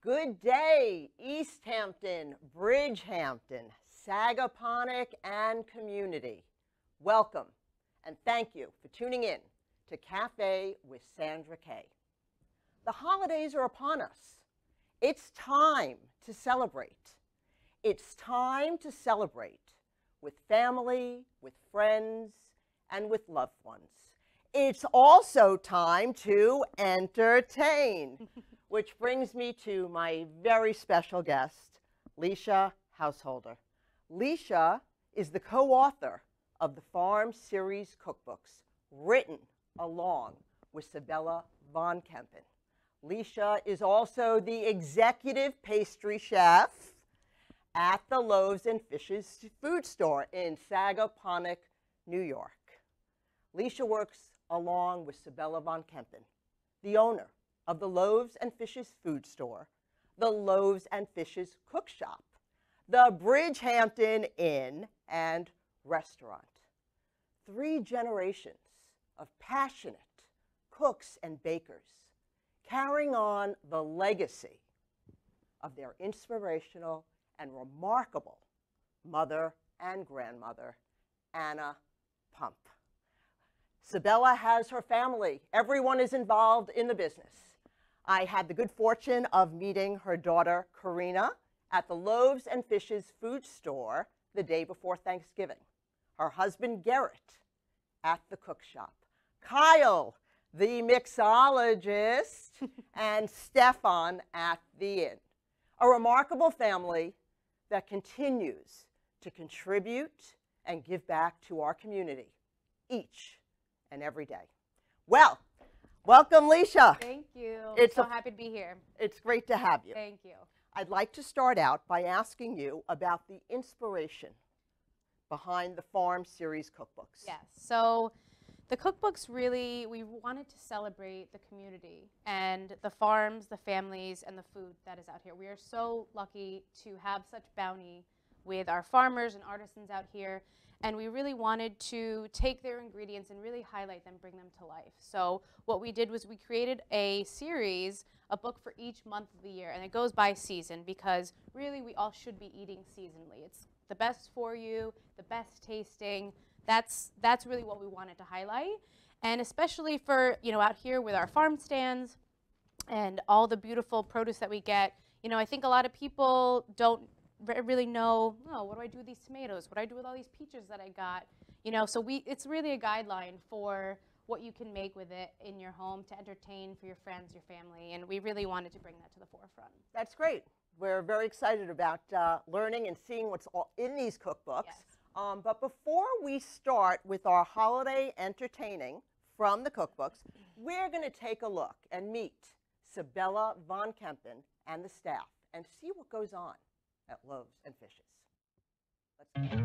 Good day, East Hampton, Bridgehampton, Sagaponack, and community. Welcome, and thank you for tuning in to Café with Sandra K. The holidays are upon us. It's time to celebrate. It's time to celebrate with family, with friends, and with loved ones. It's also time to entertain. Which brings me to my very special guest, Lisha Householder. Lisha is the co-author of the Farm Series Cookbooks, written along with Sybille von Kempen. Lisha is also the Executive Pastry Chef at the Loaves and Fishes food store in Sagaponack, New York. Lisha works along with Sybille von Kempen, the owner of the Loaves and Fishes food store, the Loaves and Fishes cook shop, the Bridgehampton Inn and restaurant. 3 generations of passionate cooks and bakers carrying on the legacy of their inspirational and remarkable mother and grandmother, Anna Pump. Sybille has her family. Everyone is involved in the business. I had the good fortune of meeting her daughter, Karina, at the Loaves and Fishes food store the day before Thanksgiving. Her husband, Garrett, at the cook shop. Kyle, the mixologist, and Stefan at the inn. A remarkable family that continues to contribute and give back to our community each and every day. Well, welcome, Lisha. Thank you. It's so happy to be here. It's great to have you. Thank you. I'd like to start out by asking you about the inspiration behind the Farm Series Cookbooks. Yes. So the cookbooks really, we wanted to celebrate the community and the farms, the families, and the food that is out here. We are so lucky to have such bounty with our farmers and artisans out here. And we really wanted to take their ingredients and really highlight them, bring them to life. So what we did was we created a series, a book for each month of the year, and it goes by season because really we all should be eating seasonally. It's the best for you, the best tasting. That's really what we wanted to highlight. And especially for, out here with our farm stands and all the beautiful produce that we get, I think a lot of people don't really know, what do I do with these tomatoes? What do I do with all these peaches that I got? So it's really a guideline for what you can make with it in your home to entertain for your friends, your family, and we really wanted to bring that to the forefront. That's great. We're very excited about learning and seeing what's all in these cookbooks. Yes. But before we start with our holiday entertaining from the cookbooks, we're going to take a look and meet Sybille von Kempen and the staff and see what goes on at Loaves and Fishes. Let's go.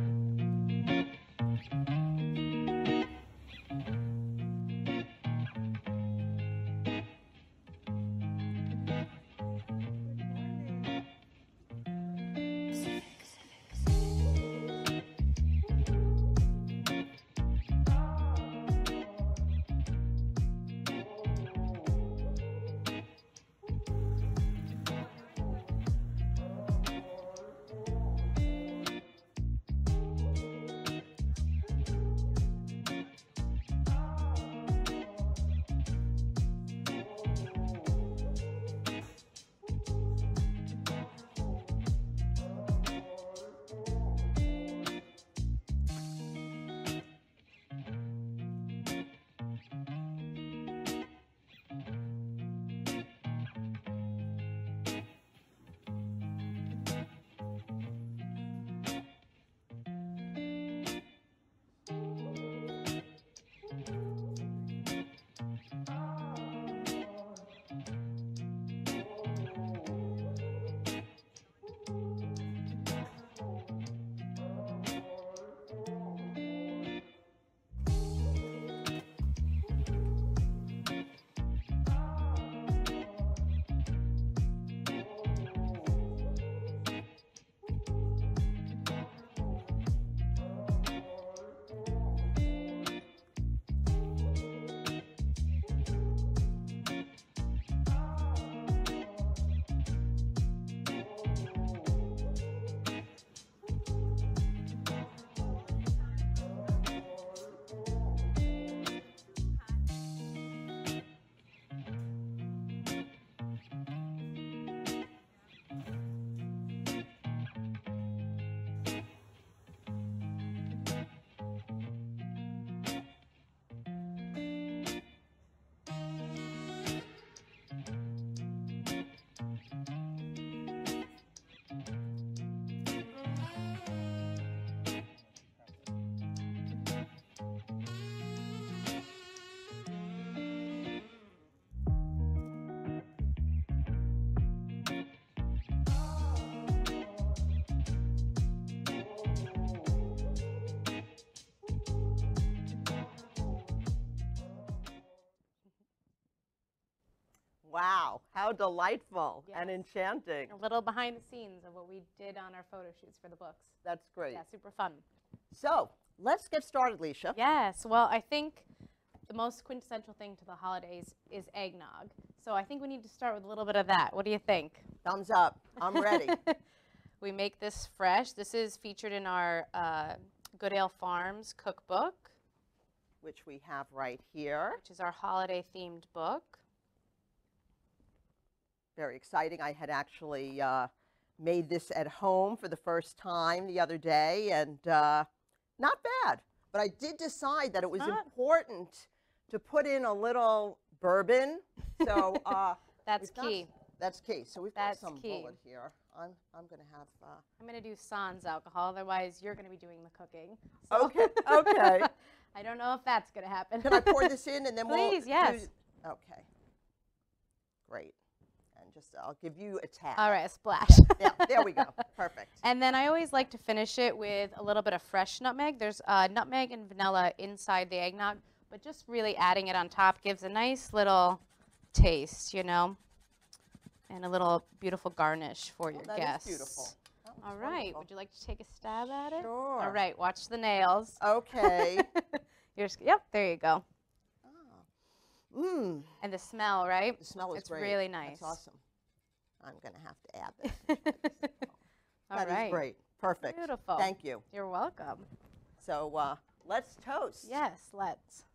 Wow, how delightful and Yes. enchanting. A little behind the scenes of what we did on our photo shoots for the books. That's great. Yeah, super fun. So let's get started, Lisha. Yes, well, I think the most quintessential thing to the holidays is eggnog. So I think we need to start with a little bit of that. What do you think? Thumbs up. I'm ready. We make this fresh. This is featured in our Good Ale Farms cookbook, Which we have right here. which is our holiday-themed book. Very exciting. I had actually made this at home for the first time the other day, and not bad. But I did decide that it was important to put in a little bourbon. So That's key. That's key. So we've got That's some key. bullet here. I'm going to have. I'm going to do sans alcohol, otherwise you're going to be doing the cooking. So Okay. Okay. I don't know if that's going to happen. Can I pour this in and then Please, we'll? yes. Okay. Great. And just I'll give you a tap. All right, a splash. Yeah. There we go. Perfect. And then I always like to finish it with a little bit of fresh nutmeg. There's nutmeg and vanilla inside the eggnog, but just really adding it on top gives a nice little taste, you know, and a little beautiful garnish for your That guests. is beautiful. That was All right. wonderful. Would you like to take a stab at it? Sure. All right. Watch the nails. Okay. Yep. There you go. Mmm. And the smell, right? The smell is It's great. really nice. That's awesome. I'm going to have to add this. All That is right. great. Perfect. Beautiful. Thank you. You're welcome. So let's toast. Yes. Let's.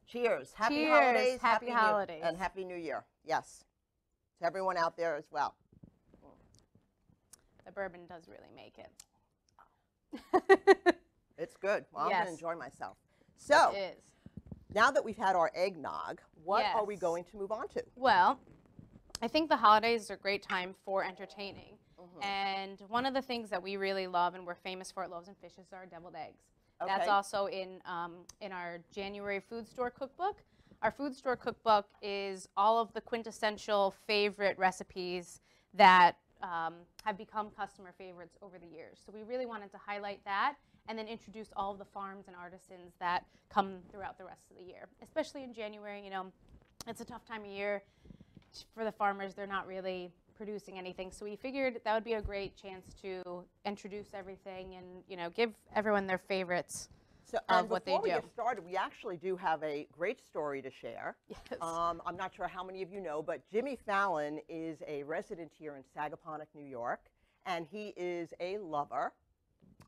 Cheers. Happy Cheers. holidays. Happy holidays. And Happy New Year. Yes. To everyone out there as well. The bourbon does really make it. It's good. Well, I'm Yes. going to enjoy myself. So It is. now that we've had our eggnog, what are we Yes. going to move on to? Well, I think the holidays are a great time for entertaining. Mhm. And one of the things that we really love and we're famous for at Loaves and Fishes are deviled eggs. That's Okay. also in our January food store cookbook. Our food store cookbook is all of the quintessential favorite recipes that have become customer favorites over the years. So we really wanted to highlight that and then introduce all of the farms and artisans that come throughout the rest of the year. Especially in January, you know, it's a tough time of year for the farmers. They're not really producing anything. So we figured that would be a great chance to introduce everything and, you know, give everyone their favorites So, of what they before we do. get started, we actually do have a great story to share. Yes. I'm not sure how many of you know, but Jimmy Fallon is a resident here in Sagaponack, New York, and he is a lover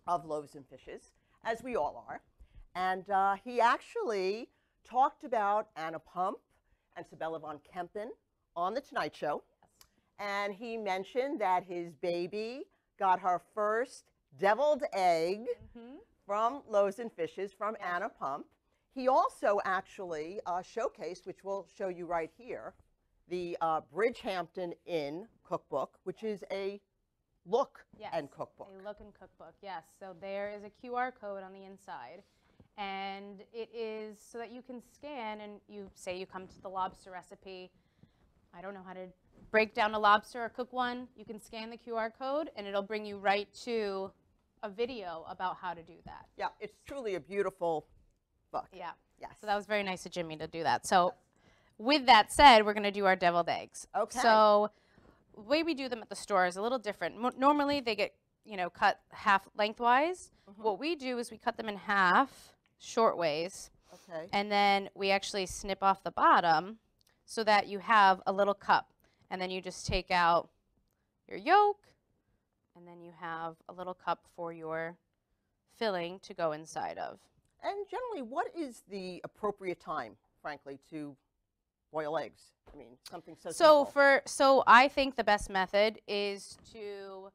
of Loaves and Fishes, as we all are. And he actually talked about Anna Pump and Sybille von Kempen on The Tonight Show. And he mentioned that his baby got her first deviled egg from Loaves and Fishes from Anna Pump. He also actually showcased, which we'll show you right here, the Bridgehampton Inn cookbook, which is a look and cookbook. A look and cookbook, yes. So there is a QR code on the inside. And it is so that you can scan and you say you come to the lobster recipe. I don't know how to break down a lobster or cook one. You can scan the QR code and it'll bring you right to a video about how to do that. Yeah, it's truly a beautiful book. Yeah. Yes. So that was very nice of Jimmy to do that. So with that said, we're going to do our deviled eggs. Okay. So the way we do them at the store is a little different. Normally they get, you know, cut half lengthwise. What we do is we cut them in half short ways. Okay. And then we actually snip off the bottom so that you have a little cup. And then you just take out your yolk, and then you have a little cup for your filling to go inside of. And generally, what is the appropriate time, frankly, to boil eggs? I mean, something so simple. So I think the best method is to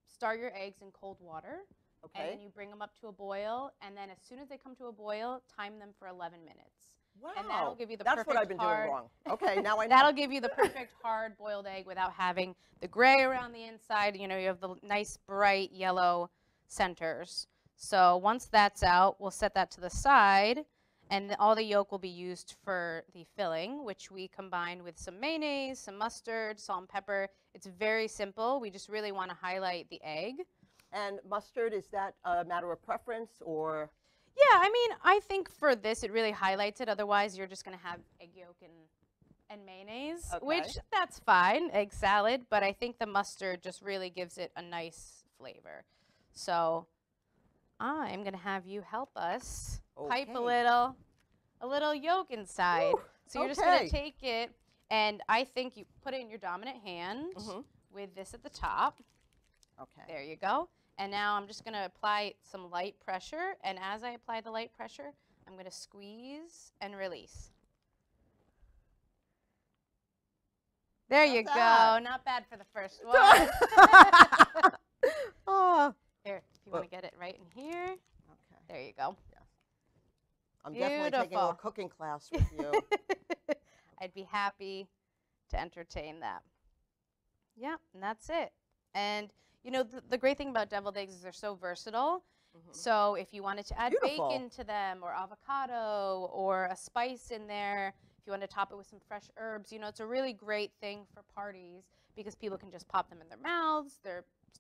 start your eggs in cold water. Okay. And then you bring them up to a boil, and then as soon as they come to a boil, time them for 11 minutes. Wow. And that'll give you the That's perfect what I've been hard, doing wrong. Okay, now I know. That'll give you the perfect hard boiled egg without having the gray around the inside. You know, you have the nice bright yellow centers. So once that's out, we'll set that to the side, and all the yolk will be used for the filling, which we combine with some mayonnaise, some mustard, salt and pepper. It's very simple. We just really want to highlight the egg. And mustard, is that a matter of preference or? Yeah, I mean, I think for this it really highlights it. Otherwise, you're just going to have egg yolk and and mayonnaise, Okay. which that's fine, egg salad, but I think the mustard just really gives it a nice flavor. So I'm going to have you help us pipe a little yolk inside. Woo, so you're just going to take it, and I think you put it in your dominant hand with this at the top. Okay. There you go. And now I'm just going to apply some light pressure, and as I apply the light pressure, I'm going to squeeze and release. There you go. Not bad for the first one. Oh. Here, if you want to get it right in here. Okay. There you go. Yeah. I'm definitely taking a little cooking class with you. I'd be happy to entertain that. Yeah, and that's it. And, you know, the great thing about deviled eggs is they're so versatile. So if you wanted to add bacon to them or avocado or a spice in there, if you want to top it with some fresh herbs, you know, it's a really great thing for parties because people can just pop them in their mouths.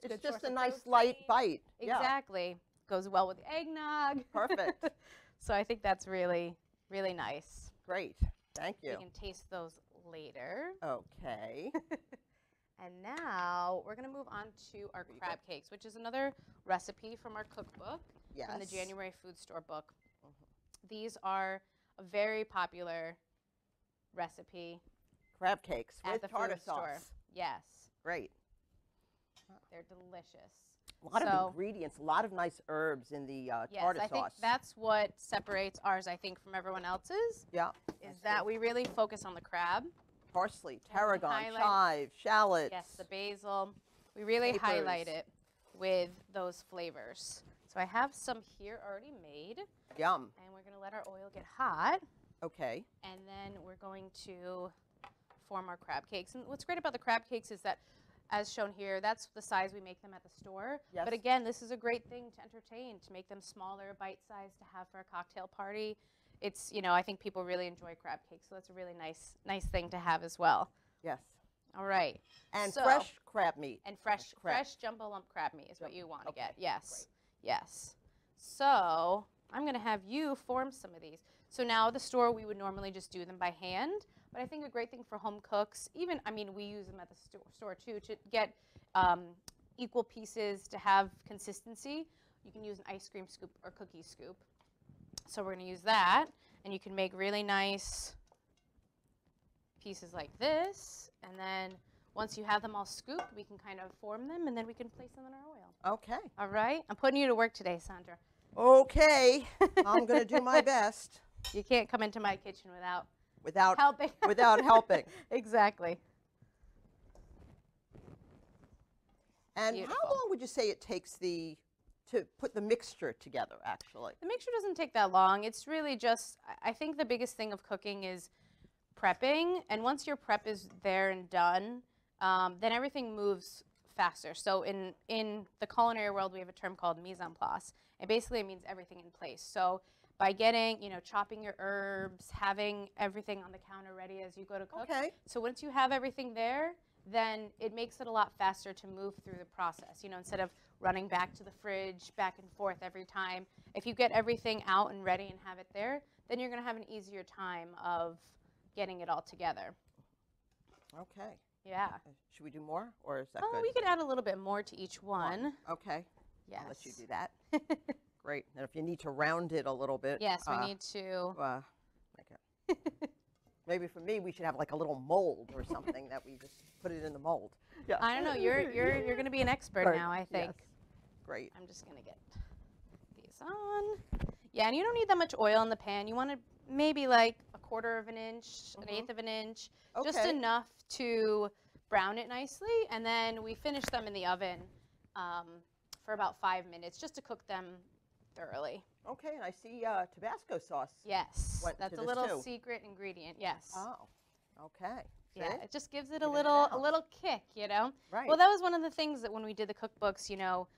It's just a nice light bite. Exactly. Yeah. Goes well with eggnog. Perfect. So I think that's really, really nice. Great. Thank you. You can taste those later. Okay. And now we're going to move on to our crab cakes, which is another recipe from our cookbook, from the January Food Store book. These are a very popular recipe. Crab cakes with tartar sauce. Store. Yes. Great. They're delicious. A lot of ingredients, a lot of nice herbs in the tartar sauce. I think that's what separates ours, I think, from everyone else's. Yeah. Is that we really focus on the crab. Parsley, tarragon, chive, shallots. Yes, the basil. We really highlight it with those flavors. So I have some here already made. Yum. And we're going to let our oil get hot. Okay. And then we're going to form our crab cakes. And what's great about the crab cakes is that, as shown here, that's the size we make them at the store. Yes. But again, this is a great thing to entertain, to make them smaller, bite-sized, to have for a cocktail party. It's, you know, I think people really enjoy crab cakes, so that's a really nice thing to have as well. Yes. All right. And fresh crab meat. And fresh jumbo lump crab meat is what you want to get. Yes. Great. Yes. So I'm going to have you form some of these. So now at the store, we would normally just do them by hand. But I think a great thing for home cooks, even, I mean, we use them at the store too, to get equal pieces, to have consistency. You can use an ice cream scoop or cookie scoop. So we're going to use that, and you can make really nice pieces like this. And then once you have them all scooped, we can kind of form them, and then we can place them in our oil. Okay. All right. I'm putting you to work today, Sandra. Okay. I'm going to do my best. You can't come into my kitchen without helping. Without helping. Exactly. And Beautiful. how long would you say it takes to put the mixture together, actually? The mixture doesn't take that long. It's really just, I think the biggest thing of cooking is prepping. And once your prep is there and done, then everything moves faster. So in the culinary world, we have a term called mise en place. And basically it means everything in place. So by getting, you know, chopping your herbs, having everything on the counter ready as you go to cook. Okay. So once you have everything there, then it makes it a lot faster to move through the process. You know, instead of running back to the fridge, back and forth every time. If you get everything out and ready and have it there, then you're going to have an easier time of getting it all together. Okay. Yeah. Should we do more, or is that good? We could add a little bit more to each one. Okay. Yes. I'll let you do that. Great. And if you need to round it a little bit. Yes, we need to. Okay. Maybe for me, we should have like a little mold or something that we just put it in the mold. Yeah. I don't know. You're going to be an expert now, I think. Yes. Great. I'm just going to get these on. Yeah, and you don't need that much oil in the pan. You want to maybe like a 1/4 of an inch, an 1/8 of an inch, just enough to brown it nicely. And then we finish them in the oven for about 5 minutes just to cook them thoroughly. Okay, and I see Tabasco sauce. Yes, that's a little secret ingredient. Yes. Oh, okay. Yeah, it just gives it a little kick, you know. Right. Well, that was one of the things that when we did the cookbooks, you know,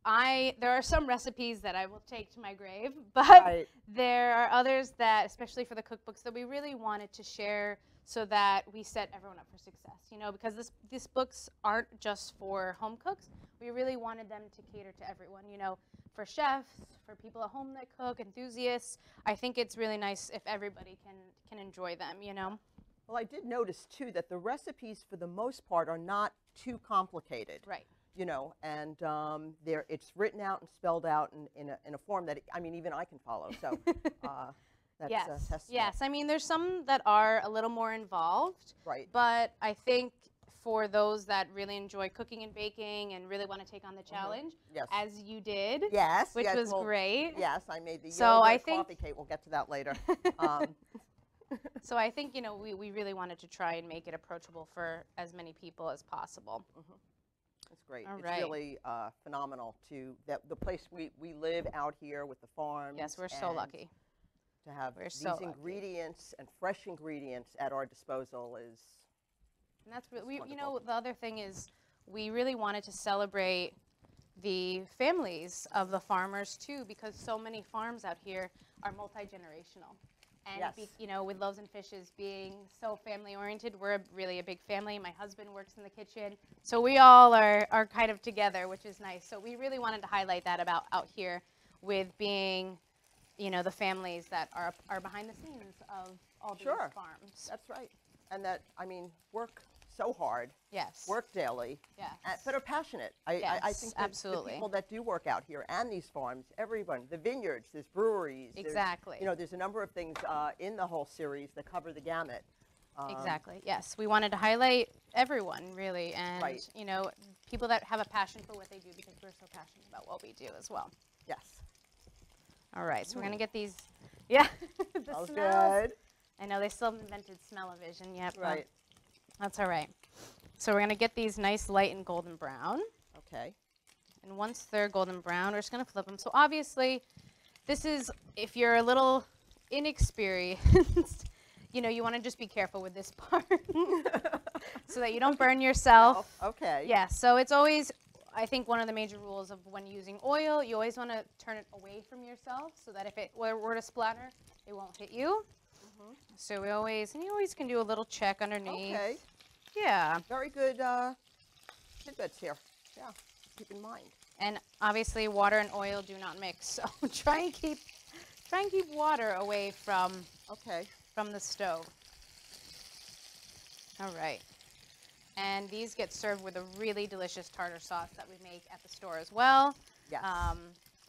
there are some recipes that I will take to my grave, but there are others that, especially for the cookbooks, that we really wanted to share so that we set everyone up for success, you know, because these books aren't just for home cooks. We really wanted them to cater to everyone, you know, for chefs, for people at home that cook, enthusiasts. I think it's really nice if everybody can enjoy them, you know. Well, I did notice too that the recipes for the most part are not too complicated. Right. You know, and it's written out and spelled out in a form that, I mean, even I can follow. So that's Yes. a testament. Yes. I mean, there's some that are a little more involved. Right. But I think for those that really enjoy cooking and baking and really want to take on the challenge, Yes. as you did, Yes. which yes, was well, great. Yes, I made the So yogurt I think- coffee cake. We'll get to that later. So I think, you know, we really wanted to try and make it approachable for as many people as possible. It's great. All It's right. really phenomenal the place we live out here with the farms. Yes, we're so and lucky. to have We're these so lucky. ingredients and fresh ingredients at our disposal is. And that's really, you wonderful. know, the other thing is we really wanted to celebrate the families of the farmers too, because so many farms out here are multi-generational. And, Yes. you know, with Loaves and Fishes being so family-oriented, we're really a big family. My husband works in the kitchen. So we all are kind of together, which is nice. So we really wanted to highlight that about out here with being, you know, the families that are behind the scenes of all these Sure. farms. That's right. And that, I mean, work so hard, Yes. work daily, Yes. but are passionate. I Yes, think that absolutely. the people that do work out here and these farms, everyone, the vineyards, there's breweries. Exactly. You know, there's a number of things in the whole series that cover the gamut. Exactly. Yes, we wanted to highlight everyone really, and Right. you know, people that have a passion for what they do, because we're so passionate about what we do as well. Yes. All right, so we're gonna get these. Yeah, the Smells smells. good. I know they still haven't invented smell-o-vision yet, but Right. that's all right. So we're gonna get these nice light and golden brown, Okay. and once they're golden brown, we're just gonna flip them. So obviously, this is if you're a little inexperienced. You know, you want to just be careful with this part so that you don't burn yourself. Oh, okay. Yeah, so it's always, I think one of the major rules of when using oil, you always want to turn it away from yourself so that if it were to splatter, it won't hit you. So we always, and you always can do a little check underneath. Okay. Yeah, Very good tidbits here. Yeah. Keep in mind. and obviously water and oil do not mix, so try and keep water away from Okay. the stove. All right. And these get served with a really delicious tartar sauce that we make at the store as well. Yes.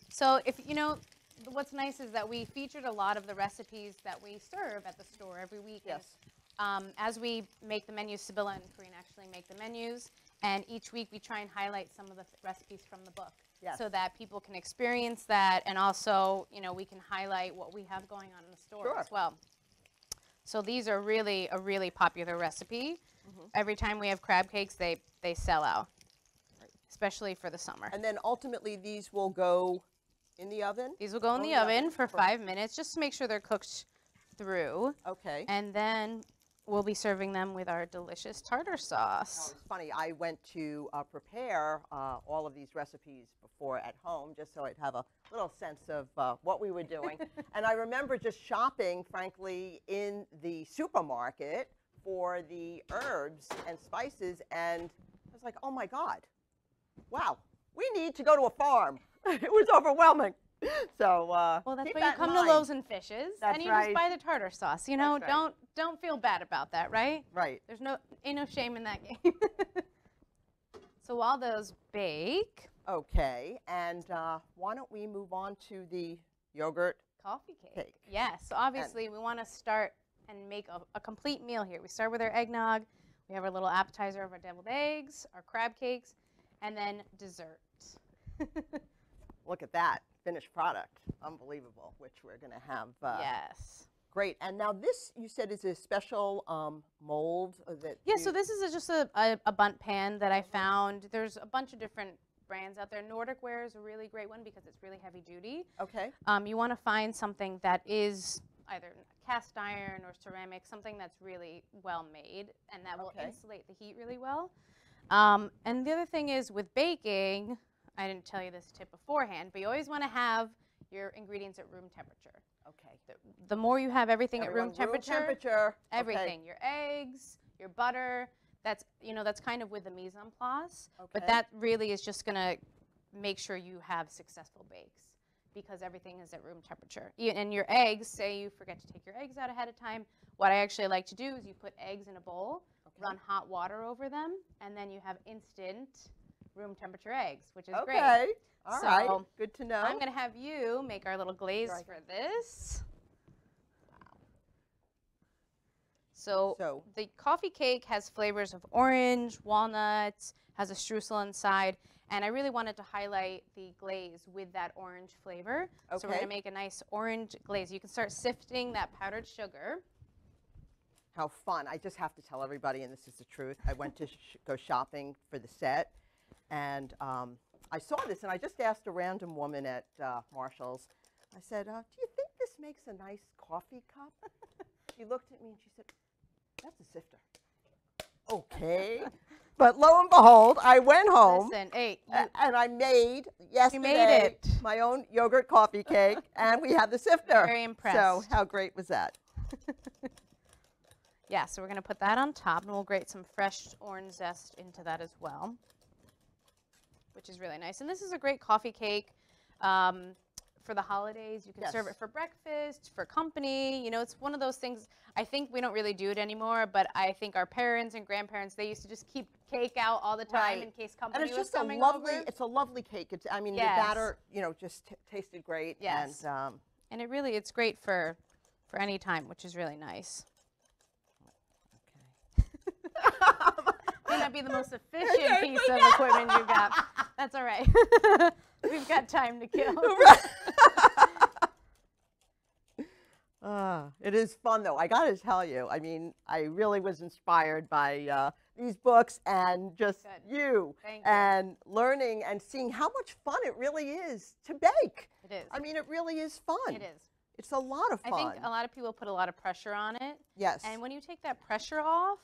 So if you know, what's nice is that we featured a lot of the recipes that we serve at the store every week. Yes. And, as we make the menus, Sybille and Corinne actually make the menus, and each week we try and highlight some of the recipes from the book. Yes. So that people can experience that, and also, you know, we can highlight what we have going on in the store Sure. as well. So these are really a really popular recipe. Every time we have crab cakes, they sell out, especially for the summer. And then ultimately these will go in the oven? These will go in the oven for 5 minutes, just to make sure they're cooked through. Okay. And then we'll be serving them with our delicious tartar Oh, sauce. it's funny. I went to prepare all of these recipes before at home, just so I'd have a little sense of what we were doing. And I remember just shopping, frankly, in the supermarket for the herbs and spices, and I was like, oh my God, wow, we need to go to a farm. It was overwhelming. So Well, that's keep why that you in come mind. to Loaves and Fishes, That's and you right. just buy the tartar sauce. You know, That's right. don't feel bad about that, right? Right. There's ain't no shame in that game. So while those bake, Okay, and why don't we move on to the yogurt coffee cake. cake? Yes, so obviously we want to start and make a complete meal here. We start with our eggnog. We have our little appetizer of our deviled eggs, our crab cakes, and then dessert. Look at that finished product. Unbelievable, which we're going to have. Yes. Great. And now this, you said, is a special mold that Yeah, so this is just a bundt pan that I found. There's a bunch of different brands out there. Nordic Ware is a really great one because it's really heavy duty. Okay. You want to find something that is either cast iron or ceramic, something that's really well made and that will Okay. insulate the heat really well. And the other thing is with baking, I didn't tell you this tip beforehand, but you always want to have your ingredients at room temperature. Okay. The more you have everything at Everyone, room temperature, temperature. everything, your eggs, your butter, that's kind of with the mise en place, but Okay. that really is just going to make sure you have successful bakes. because everything is at room temperature. And your eggs, say you forget to take your eggs out ahead of time, what I actually like to do is you put eggs in a bowl, run hot water over them, and then you have instant room temperature eggs, which is great. Okay. All right. So Good to know. I'm going to have you make our little glaze for this. So the coffee cake has flavors of orange, walnuts, has a streusel inside, and I really wanted to highlight the glaze with that orange flavor. Okay. So we're going to make a nice orange glaze. You can start sifting that powdered sugar. How fun. I just have to tell everybody, and this is the truth, I went to go shopping for the set, and I saw this, and I just asked a random woman at Marshall's. I said, do you think this makes a nice coffee cup? She looked at me, and she said, that's a sifter. Okay. But lo and behold, I went home. Listen, hey, and I made yesterday my own yogurt coffee cake, and we had the sifter. Very impressed. So how great was that? Yeah, so we're going to put that on top, and we'll grate some fresh orange zest into that as well, which is really nice. And this is a great coffee cake for the holidays. You can serve it for breakfast, for company. You know, it's one of those things. I think we don't really do it anymore, but I think our parents and grandparents, they used to just keep cake out all the time in case company and it's was just coming over. It's a lovely cake. It's, I mean, the batter, you know, just tasted great. Yes. And it really, it's great for any time, which is really nice. May not be the most efficient piece of equipment you've got. That's all right. We've got time to kill. It is fun, though. I got to tell you, I mean, I really was inspired by these books and just you and learning and seeing how much fun it really is to bake. It is. I mean, it really is fun. It is. It's a lot of fun. I think a lot of people put a lot of pressure on it. Yes. And when you take that pressure off,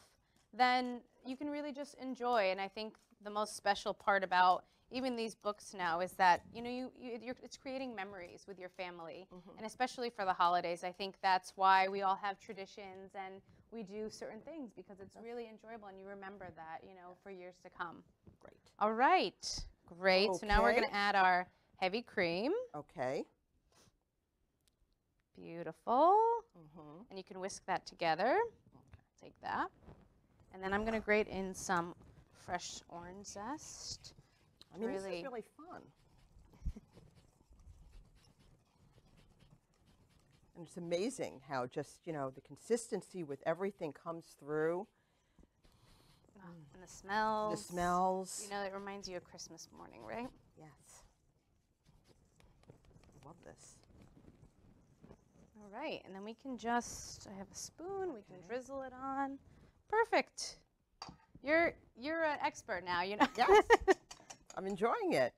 then you can really just enjoy. And I think the most special part about even these books now is that, you know, it's creating memories with your family. And especially for the holidays, I think that's why we all have traditions and we do certain things, because it's really enjoyable and you remember that, you know, for years to come. Great. All right. Great. So now we're going to add our heavy cream. Okay. Beautiful. And you can whisk that together. Take that. And then I'm going to grate in some fresh orange zest. I mean, this is really fun. And it's amazing how just, you know, the consistency with everything comes through. And the smells. The smells. You know, it reminds you of Christmas morning, right? Yes. I love this. All right. And then we can just, I have a spoon. We can drizzle it on. Perfect. You're an expert now, you know. Yes. I'm enjoying it.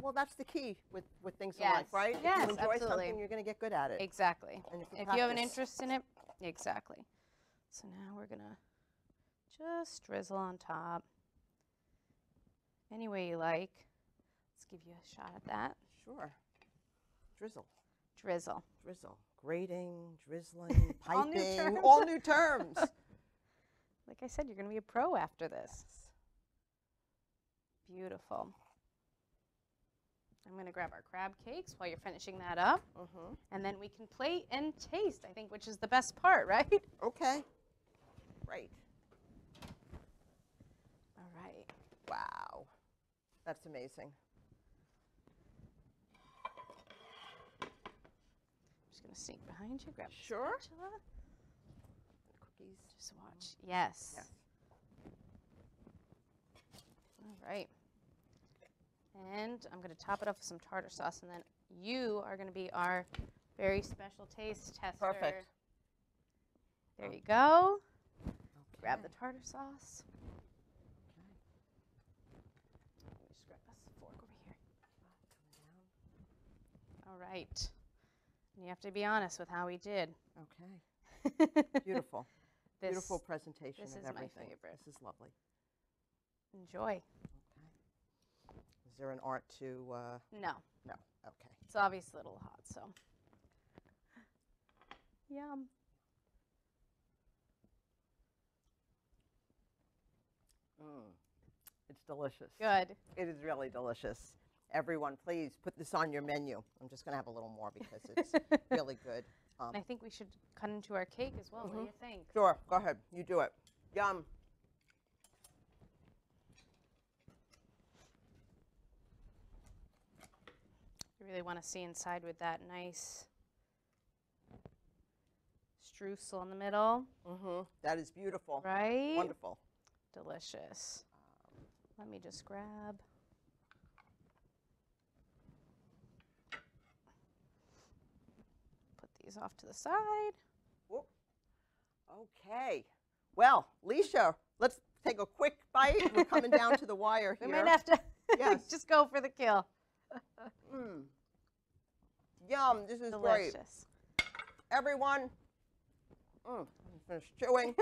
Well, that's the key with things in life, right? Yes, if you enjoy absolutely. something, you're going to get good at it. Exactly. And if you have an interest in it, exactly. So now we're going to just drizzle on top. Any way you like. Let's give you a shot at that. Sure. Drizzle. Drizzle. Drizzle. Grating, drizzling, piping, all new terms. Like I said, you're going to be a pro after this. Beautiful. I'm going to grab our crab cakes while you're finishing that up. And then we can plate and taste, I think, which is the best part, right? Okay. Great. All right. Wow. That's amazing. I'm just going to sneak behind you, grab the Sure. spatula. Cookies. Just watch. Yes. All right. And I'm going to top it off with some tartar sauce, and then you are going to be our very special taste tester. Perfect. There you go. Grab the tartar sauce. Let me just grab this fork over here. All right. And you have to be honest with how we did. Okay. Beautiful. Beautiful presentation This of is everything. my favorite. This is lovely. Enjoy. Okay. Is there an art to? No. No. Okay. It's obviously a little hot, so. Yum. It's delicious. Good. It is really delicious. Everyone, please put this on your menu. I'm just going to have a little more because it's really good. And I think we should cut into our cake as well. What do you think? Sure, go ahead. You do it. Yum. You really want to see inside with that nice streusel in the middle. That is beautiful. Right? Wonderful. Delicious. Let me just grab. Put these off to the side. Whoop. Okay. Well, Lisha, let's take a quick bite. We're coming down to the wire here. We might have to Yes. just go for the kill. Yum, this is great. Delicious. Everyone, I'm finished chewing.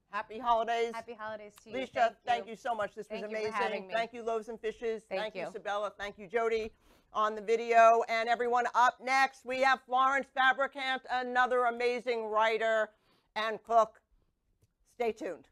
Happy holidays. Happy holidays to you. Lisha, thank you so much. This was Thank you amazing. for having me. Thank you, Loaves and Fishes. Thank you, you. Sybille. Thank you, Jody, on the video. And everyone, up next, we have Florence Fabricant, another amazing writer and cook. Stay tuned.